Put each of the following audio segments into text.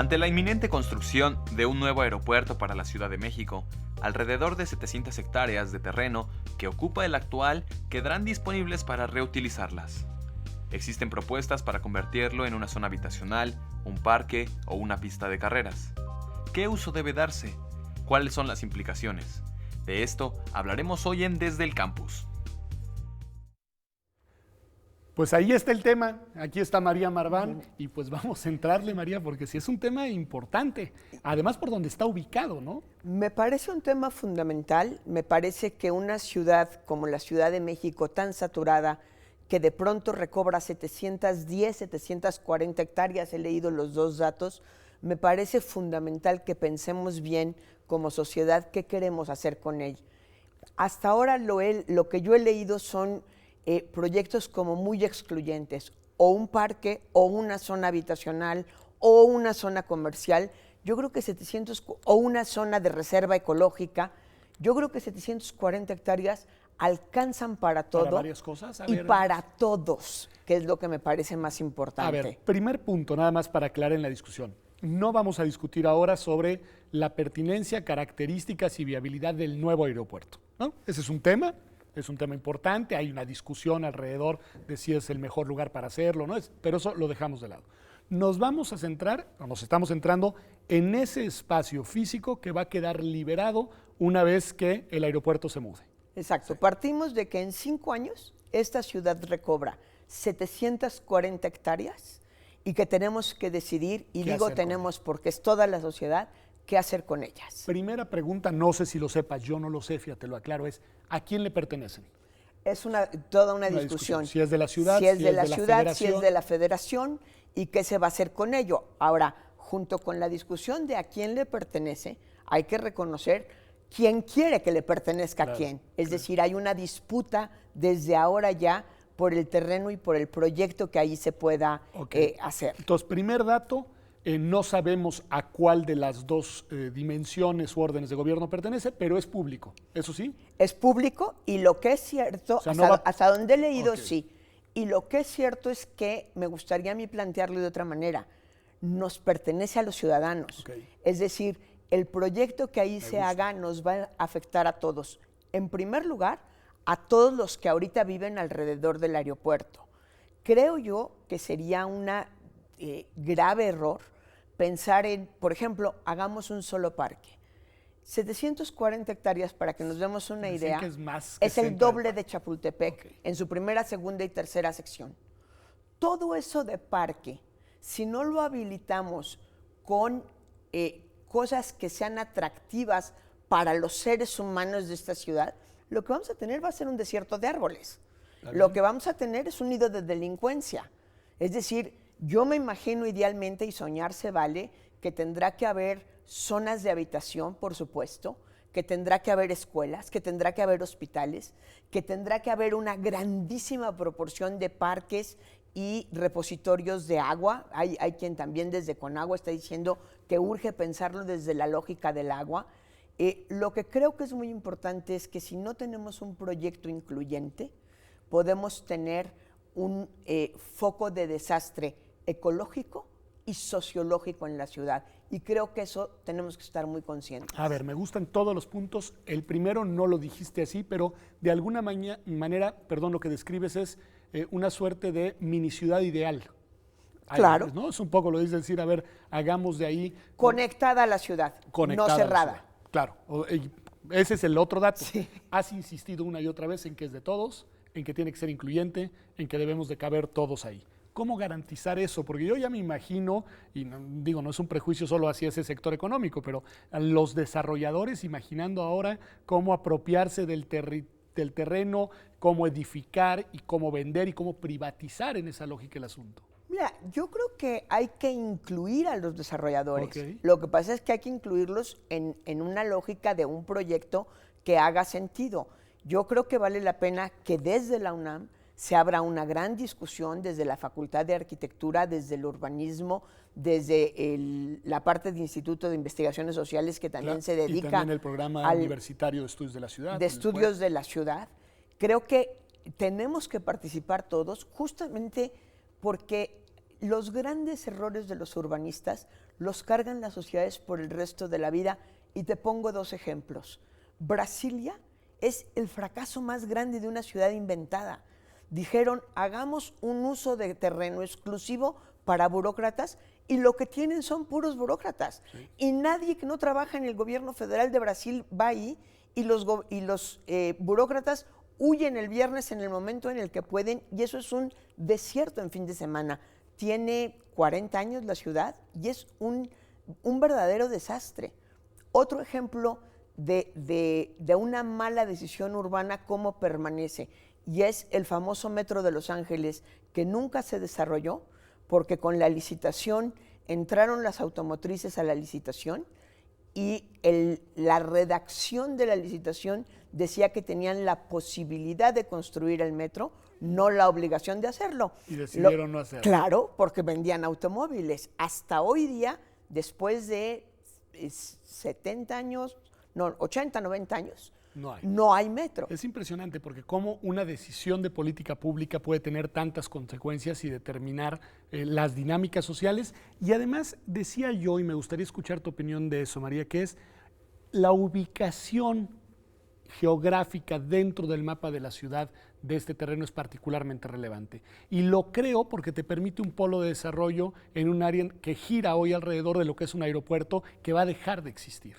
Ante la inminente construcción de un nuevo aeropuerto para la Ciudad de México, alrededor de 700 hectáreas de terreno que ocupa el actual quedarán disponibles para reutilizarlas. Existen propuestas para convertirlo en una zona habitacional, un parque o una pista de carreras. ¿Qué uso debe darse? ¿Cuáles son las implicaciones? De esto hablaremos hoy en Desde el Campus. Pues ahí está el tema, aquí está María Marván y pues vamos a entrarle, María, porque sí es un tema importante, además por donde está ubicado, ¿no? Me parece un tema fundamental, me parece que una ciudad como la Ciudad de México, tan saturada, que de pronto recobra 710, 740 hectáreas, he leído los dos datos, me parece fundamental que pensemos bien como sociedad qué queremos hacer con ella. Hasta ahora lo que yo he leído son proyectos como muy excluyentes, o un parque, o una zona habitacional, o una zona comercial. Yo creo que 700, o una zona de reserva ecológica, yo creo que 740 hectáreas alcanzan para todo. Para varias cosas. Y para todos, que es lo que me parece más importante. A ver, primer punto, nada más para aclarar en la discusión. No vamos a discutir ahora sobre la pertinencia, características y viabilidad del nuevo aeropuerto, ¿no? Ese es un tema importante, hay una discusión alrededor de si es el mejor lugar para hacerlo, ¿no? Pero eso lo dejamos de lado. Nos vamos a centrar, o nos estamos centrando en ese espacio físico que va a quedar liberado una vez que el aeropuerto se mude. Exacto, partimos de que en 5 años esta ciudad recobra 740 hectáreas y que tenemos que decidir, y digo tenemos porque es toda la sociedad, qué hacer con ellas. Primera pregunta, no sé si lo sepas, yo no lo sé, fíjate, lo aclaro, es ¿a quién le pertenecen? Es toda una discusión. Si es de la ciudad, si es de la ciudad, si es de la federación y qué se va a hacer con ello. Ahora, junto con la discusión de a quién le pertenece, hay que reconocer quién quiere que le pertenezca a quién. Es decir, hay una disputa desde ahora ya por el terreno y por el proyecto que ahí se pueda hacer. Entonces, primer dato, no sabemos a cuál de las dos dimensiones u órdenes de gobierno pertenece, pero es público, ¿eso sí? Es público y lo que es cierto, o sea, hasta donde he leído, sí. Y lo que es cierto es que me gustaría a mí plantearlo de otra manera. Nos pertenece a los ciudadanos. Es decir, el proyecto que ahí se haga nos va a afectar a todos. En primer lugar, a todos los que ahorita viven alrededor del aeropuerto. Creo yo que sería un grave error pensar en, por ejemplo, hagamos un solo parque. 740 hectáreas, para que nos demos una idea, es el doble de Chapultepec en su primera, segunda y tercera sección. Todo eso de parque, si no lo habilitamos con cosas que sean atractivas para los seres humanos de esta ciudad, lo que vamos a tener va a ser un desierto de árboles. Lo que vamos a tener es un nido de delincuencia. Es decir, yo me imagino idealmente, y soñar se vale, que tendrá que haber zonas de habitación, por supuesto, que tendrá que haber escuelas, que tendrá que haber hospitales, que tendrá que haber una grandísima proporción de parques y repositorios de agua. Hay quien también desde Conagua está diciendo que urge pensarlo desde la lógica del agua. Lo que creo que es muy importante es que si no tenemos un proyecto incluyente, podemos tener un foco de desastre ecológico y sociológico en la ciudad. Y creo que eso tenemos que estar muy conscientes. A ver, me gustan todos los puntos. El primero no lo dijiste así, pero de alguna manera, perdón, lo que describes es una suerte de mini ciudad ideal. Claro. ¿No? Es un poco lo dices decir, a ver, hagamos de ahí. Conectada a la ciudad, no cerrada. Claro, ese es el otro dato. Sí. Has insistido una y otra vez en que es de todos, en que tiene que ser incluyente, en que debemos de caber todos ahí. ¿Cómo garantizar eso? Porque yo ya me imagino, y no es un prejuicio solo hacia ese sector económico, pero a los desarrolladores imaginando ahora cómo apropiarse del terreno, cómo edificar y cómo vender y cómo privatizar en esa lógica el asunto. Mira, yo creo que hay que incluir a los desarrolladores. Okay. Lo que pasa es que hay que incluirlos en una lógica de un proyecto que haga sentido. Yo creo que vale la pena que desde la UNAM se abra una gran discusión desde la Facultad de Arquitectura, desde el urbanismo, desde la parte del Instituto de Investigaciones Sociales que también se dedica. Y también el programa universitario de estudios de la ciudad. De estudios de la ciudad. Creo que tenemos que participar todos justamente porque los grandes errores de los urbanistas los cargan las sociedades por el resto de la vida. Y te pongo 2 ejemplos. Brasilia es el fracaso más grande de una ciudad inventada. Dijeron, hagamos un uso de terreno exclusivo para burócratas, y lo que tienen son puros burócratas. Sí. Y nadie que no trabaja en el gobierno federal de Brasil va ahí, y los burócratas huyen el viernes en el momento en el que pueden, y eso es un desierto en fin de semana. Tiene 40 años la ciudad y es un verdadero desastre. Otro ejemplo de una mala decisión urbana, cómo permanece, y es el famoso metro de Los Ángeles, que nunca se desarrolló porque con la licitación entraron las automotrices a la licitación y la redacción de la licitación decía que tenían la posibilidad de construir el metro, no la obligación de hacerlo. Y decidieron no hacerlo. Claro, porque vendían automóviles. Hasta hoy día, después de 70 años, no, 80, 90 años, no hay metro. Es impresionante porque cómo una decisión de política pública puede tener tantas consecuencias y determinar las dinámicas sociales. Y además, decía yo, y me gustaría escuchar tu opinión de eso, María, que es la ubicación geográfica dentro del mapa de la ciudad de este terreno es particularmente relevante. Y lo creo porque te permite un polo de desarrollo en un área que gira hoy alrededor de lo que es un aeropuerto que va a dejar de existir.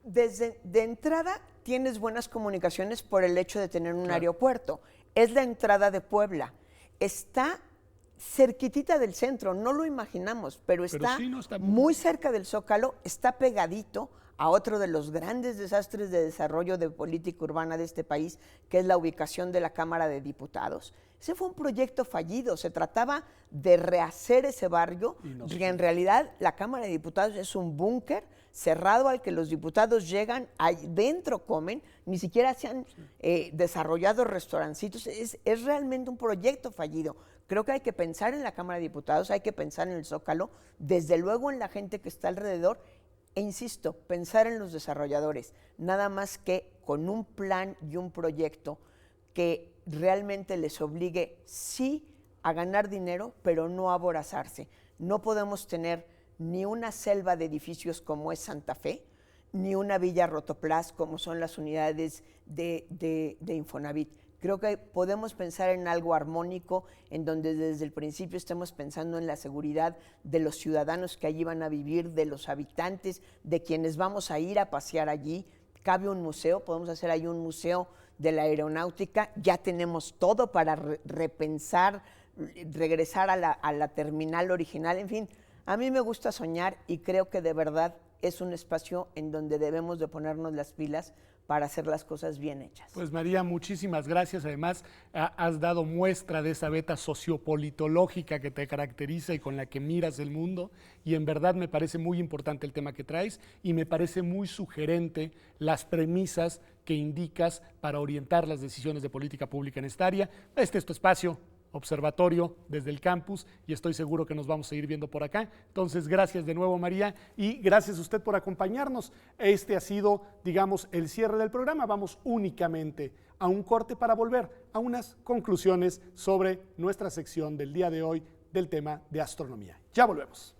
De entrada tienes buenas comunicaciones por el hecho de tener un aeropuerto. Es la entrada de Puebla. Está cerquitita del centro, no lo imaginamos, pero está, sí, no está muy cerca del Zócalo, está pegadito a otro de los grandes desastres de desarrollo de política urbana de este país, que es la ubicación de la Cámara de Diputados. Ese fue un proyecto fallido, se trataba de rehacer ese barrio, y en realidad la Cámara de Diputados es un búnker cerrado al que los diputados llegan, ahí dentro comen, ni siquiera se han desarrollado restaurancitos, es realmente un proyecto fallido. Creo que hay que pensar en la Cámara de Diputados, hay que pensar en el Zócalo, desde luego en la gente que está alrededor, e insisto, pensar en los desarrolladores, nada más que con un plan y un proyecto que realmente les obligue, sí, a ganar dinero, pero no a aborazarse. No podemos tener ni una selva de edificios como es Santa Fe, ni una villa rotoplas como son las unidades de Infonavit. Creo que podemos pensar en algo armónico, en donde desde el principio estemos pensando en la seguridad de los ciudadanos que allí van a vivir, de los habitantes, de quienes vamos a ir a pasear allí. Cabe un museo, podemos hacer ahí un museo de la aeronáutica, ya tenemos todo para repensar, regresar a la terminal original, en fin. A mí me gusta soñar y creo que de verdad es un espacio en donde debemos de ponernos las pilas para hacer las cosas bien hechas. Pues María, muchísimas gracias. Además, has dado muestra de esa beta sociopolitológica que te caracteriza y con la que miras el mundo, y en verdad me parece muy importante el tema que traes y me parece muy sugerente las premisas que indicas para orientar las decisiones de política pública en esta área. Este es tu espacio, Observatorio desde el campus, y estoy seguro que nos vamos a ir viendo por acá. Entonces, gracias de nuevo, María, y gracias a usted por acompañarnos. Este ha sido, digamos, el cierre del programa. Vamos únicamente a un corte para volver a unas conclusiones sobre nuestra sección del día de hoy del tema de astronomía. Ya volvemos.